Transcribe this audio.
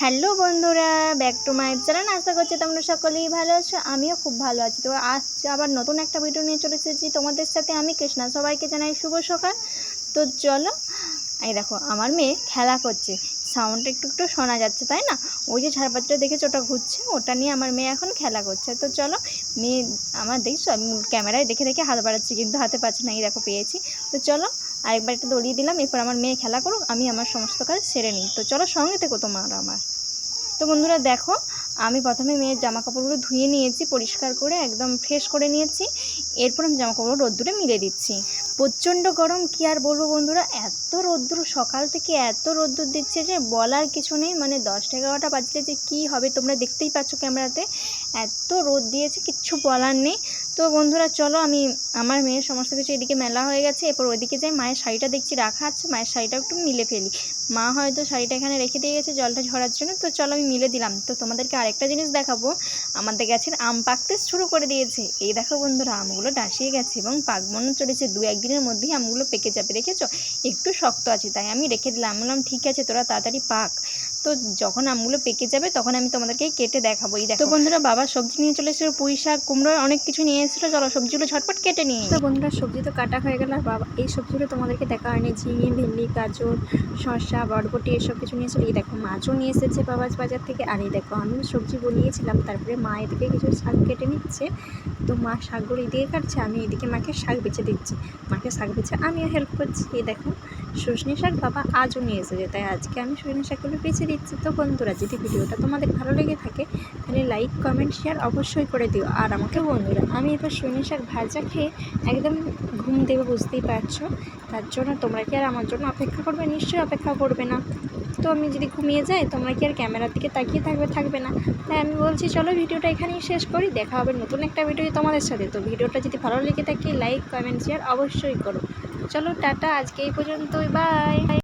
Hello বন্ধুরা, back to my channel. আশা করছি তোমরা সকলেই ভালো আছো, আমিও খুব ভালো আছি। তো আজ আবার নতুন একটা ভিডিও নিয়ে চলে এসেছি তোমাদের সাথে। আমি কৃষ্ণা, সবাইকে জানাই শুভ সকাল। তো চলো, এই দেখো আমার মেয়ে খেলা করছে, সাউন্ডটা একটু একটু শোনা যাচ্ছে তাই না? ওই যে ঝাড়বাতিটা দেখেছো ওটা ঘুরছে, ওটা নিয়ে আমার মেয়ে এখন খেলা করছে। তো চলো, মেয়ে আমার দেখছো আমি ক্যামেরায় দেখে দেখে হাত বাড়াচ্ছি কিন্তু হাতে পাচ্ছি না, এই দেখো পেয়েছি। তো চলো আরেকবার একটু দড়িয়ে দিলাম, এরপর আমার মেয়ে খেলা করুক, আমি আমার সমস্ত কাজ সেরে নিই। তো চলো সঙ্গে থেকো তোমার আমার। তো বন্ধুরা দেখো, আমি প্রথমে মেয়ের জামা কাপড়গুলো ধুয়ে নিয়েছি, পরিষ্কার করে একদম ফ্রেশ করে নিয়েছি। এরপর আমি জামা কাপড় রোদ্দুরে মিলে দিচ্ছি। প্রচণ্ড গরম, কী আর বলবো বন্ধুরা, এত রোদ্দুর সকাল থেকে এত রোদ্দুর দিচ্ছে যে বলার কিছু নেই। মানে 10-11টা বাজলে যে কী হবে তোমরা দেখতেই পাচ্ছ ক্যামেরাতে, এত রোদ দিয়েছে কিচ্ছু বলার নেই। তো বন্ধুরা চলো, আমি আমার মেয়ের সমস্ত কিছু এদিকে মেলা হয়ে গেছে, এরপর ওইদিকে যাই। মায়ের শাড়িটা দেখছি রাখা আছে, মায়ের শাড়িটা একটু মিলে ফেলি। মা হয়তো শাড়িটা এখানে রেখে দিয়ে গেছে জলটা ঝরার জন্য। তো চলো আমি মিলে দিলাম। তো তোমাদেরকে আরেকটা জিনিস দেখাবো, আমাদের গাছের আম পাকতে শুরু করে দিয়েছে। এই দেখো বন্ধুরা, আমগুলো ডাসিয়ে গেছে এবং পাকবনও চলেছে, 2-1 দিনের মধ্যেই আমগুলো পেকে যাবে। দেখেছো একটু শক্ত আছে তাই আমি রেখে দিলাম, বললাম ঠিক আছে তোরা তাড়াতাড়ি পাক। তো যখন আমগুলো পেকে যাবে তখন আমি তোমাদেরকে কেটে দেখাবো। এই দেখো। তো বন্ধুরা বাবা সবজি নিয়ে চলে এসেছিলো, পুঁই শাক, কুমড়ো, অনেক কিছু নিয়ে এসেছিলো। চলো সবজিগুলো ঝটপট কেটে নিই। তো বন্ধুরা সবজি তো কাটা হয়ে গেল, আর বাবা এই সবজিগুলো তোমাদেরকে দেখা হয়নি, ঝিঙে, ভেন্ডি, গাজর, শসা, বরবটি এসব কিছু নিয়ে এসেছিলো। এই দেখো মাছও নিয়ে এসেছে বাবা বাজার থেকে। আর এই দেখো আমি সবজি বনিয়েছিলাম, তারপরে মা এদিকে কিছু শাক কেটে নিচ্ছে। তো মা শাকগুলো এদিকে কাটছে, আমি এদিকে মাকে শাক বেছে দিচ্ছি। মাকে শাক বেছে আমিও হেল্প করছি। এই দেখো সজনে শাক বাবা আজও নিয়ে এসেছে, তাই আজকে আমি সজনে শাকগুলো বেছে দিচ্ছি। তো বন্ধুরা যদি ভিডিওটা তোমাদের ভালো লেগে থাকে তাহলে লাইক, কমেন্ট, শেয়ার অবশ্যই করে দিও। আর আমাকে বন্ধুরা, আমি এবার সজনে শাক ভাজা খেয়ে একদম ঘুম দেবে, বুঝতেই পারছো। তার জন্য তোমরা কি আর আমার জন্য অপেক্ষা করবে? নিশ্চয়ই অপেক্ষা করবে না। তো আমি যদি ঘুমিয়ে যাই তোমরা কি আর ক্যামেরার দিকে তাকিয়ে থাকবে না? তাই আমি বলছি চলো ভিডিওটা এখানেই শেষ করি, দেখা হবে নতুন একটা ভিডিও তোমাদের সাথে। তো ভিডিওটা যদি ভালো লেগে থাকে লাইক, কমেন্ট, শেয়ার অবশ্যই করো। চলো টাটা, আজকে এই পর্যন্তই, বাই।